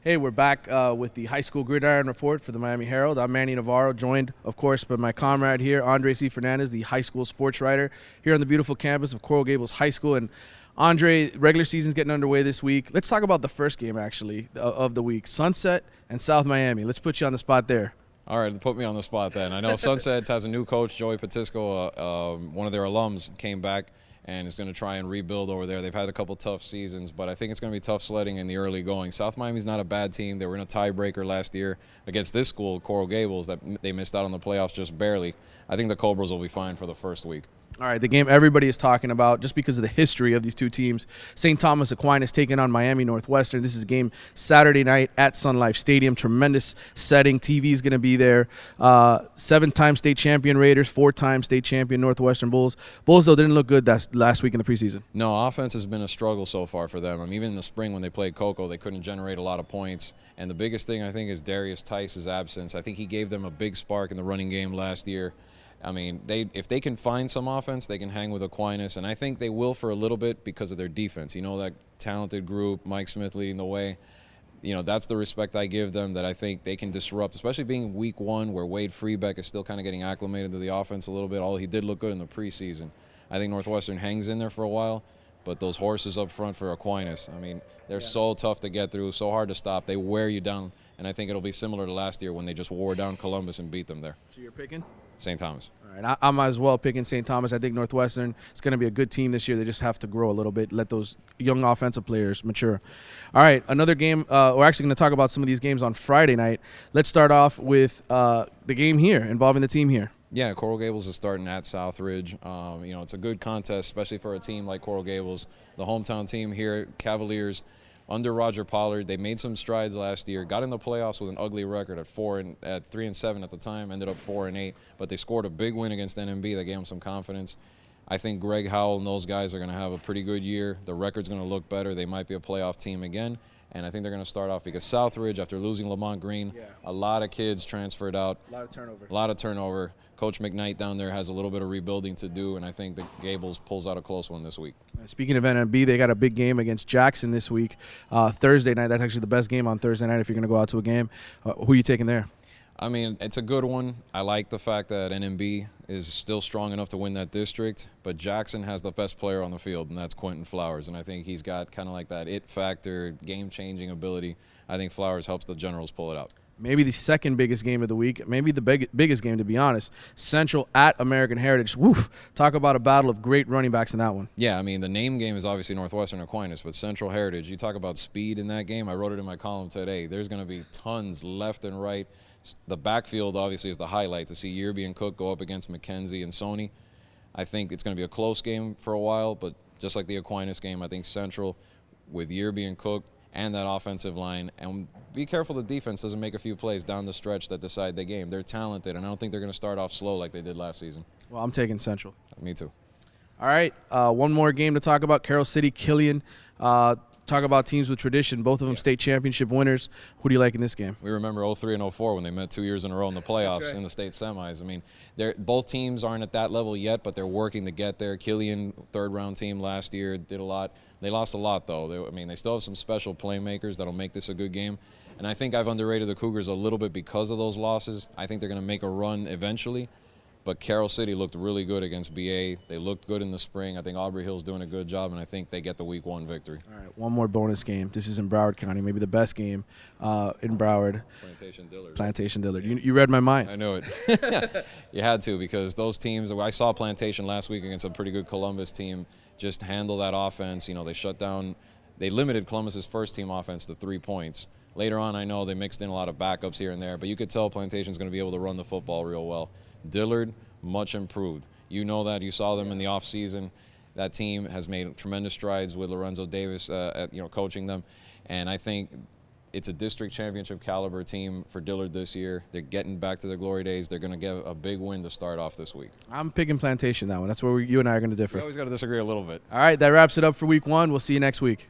Hey, we're back with the High School Gridiron Report for the Miami Herald. I'm Manny Navarro, joined, of course, by my comrade here, Andre C. Fernandez, the high school sports writer, here on the beautiful campus of Coral Gables High School. And Andre, regular season's getting underway this week. Let's talk about the first game, actually, of the week, Sunset and South Miami. Let's put you on the spot there. All right, put me on the spot then. I know Sunset has a new coach, Joey Patisco, one of their alums, came back and is going to try and rebuild over there. They've had a couple tough seasons, but I think it's going to be tough sledding in the early going. South Miami's not a bad team. They were in a tiebreaker last year against this school, Coral Gables, that they missed out on the playoffs just barely. I think the Cobras will be fine for the first week. All right, the game everybody is talking about just because of the history of these two teams. St. Thomas Aquinas taking on Miami Northwestern. This is a game Saturday night at Sun Life Stadium. Tremendous setting. TV is going to be there. 7-time state champion Raiders, 4-time state champion Northwestern Bulls. Bulls, though, didn't look good last week in the preseason. No, offense has been a struggle so far for them. I mean, even in the spring when they played Cocoa, they couldn't generate a lot of points. And the biggest thing, I think, is Darius Tice's absence. I think he gave them a big spark in the running game last year. I mean, if they can find some offense, they can hang with Aquinas, and I think they will for a little bit because of their defense. You know, that talented group, Mike Smith leading the way. You know, that's the respect I give them, that I think they can disrupt, especially being week one where Wade Freebeck is still kind of getting acclimated to the offense a little bit, although he did look good in the preseason. I think Northwestern hangs in there for a while, but those horses up front for Aquinas, I mean, they're so tough to get through, so hard to stop. They wear you down, and I think it'll be similar to last year when they just wore down Columbus and beat them there. So you're picking? St. Thomas. All right, I might as well pick in St. Thomas. I think Northwestern is going to be a good team this year. They just have to grow a little bit, let those young offensive players mature. All right, another game. We're actually going to talk about some of these games on Friday night. Let's start off with the game here involving the team here. Yeah, Coral Gables is starting at Southridge. You know, it's a good contest, especially for a team like Coral Gables. The hometown team here, Cavaliers, under Roger Pollard, they made some strides last year. Got in the playoffs with an ugly record at 3-7 at the time. Ended up 4-8, but they scored a big win against NMB that gave them some confidence. I think Greg Howell and those guys are going to have a pretty good year. The record's going to look better. They might be a playoff team again. And I think they're going to start off because Southridge, after losing Lamont Green, a lot of kids transferred out. A lot of turnover. A lot of turnover. Coach McKnight down there has a little bit of rebuilding to do, and I think the Gables pulls out a close one this week. Speaking of NMB, they got a big game against Jackson this week, Thursday night. That's actually the best game on Thursday night if you're going to go out to a game. Who are you taking there? I mean, it's a good one. I like the fact that NMB is still strong enough to win that district, but Jackson has the best player on the field, and that's Quentin Flowers, and I think he's got kind of like that it factor, game-changing ability. I think Flowers helps the Generals pull it out. Maybe the second biggest game of the week, maybe the biggest game, to be honest. Central at American Heritage. Woof. Talk about a battle of great running backs in that one. Yeah, I mean, the name game is obviously Northwestern Aquinas, but Central Heritage, you talk about speed in that game. I wrote it in my column today. There's going to be tons left and right. The backfield, obviously, is the highlight. To see Yerby and Cook go up against McKenzie and Sony, I think it's going to be a close game for a while, but just like the Aquinas game, I think Central with Yerby and Cook and that offensive line, and be careful the defense doesn't make a few plays down the stretch that decide the game. They're talented, and I don't think they're going to start off slow like they did last season. Well, I'm taking Central. Me too. All right, one more game to talk about. Carroll City, Killian. Talk about teams with tradition, both of them state championship winners. Who do you like in this game? We remember 03 and 04 when they met 2 years in a row in the playoffs in the state semis. I mean, both teams aren't at that level yet, but they're working to get there. Killian, third-round team last year, did a lot. They lost a lot, though. They still have some special playmakers that'll make this a good game. And I think I've underrated the Cougars a little bit because of those losses. I think they're going to make a run eventually. But Carroll City looked really good against BA. They looked good in the spring. I think Aubrey Hill's doing a good job, and I think they get the week one victory. All right, one more bonus game. This is in Broward County, maybe the best game in Broward. Plantation Dillard. Plantation Dillard. You read my mind. I knew it. You had to, because those teams, I saw Plantation last week against a pretty good Columbus team, just handle that offense. You know, they limited Columbus's first team offense to 3 points. Later on, I know they mixed in a lot of backups here and there, but you could tell Plantation's going to be able to run the football real well. Dillard, much improved. You know that. You saw them in the offseason. That team has made tremendous strides with Lorenzo Davis coaching them. And I think it's a district championship caliber team for Dillard this year. They're getting back to their glory days. They're going to get a big win to start off this week. I'm picking Plantation that one. That's where you and I are going to differ. We always got to disagree a little bit. All right, that wraps it up for week one. We'll see you next week.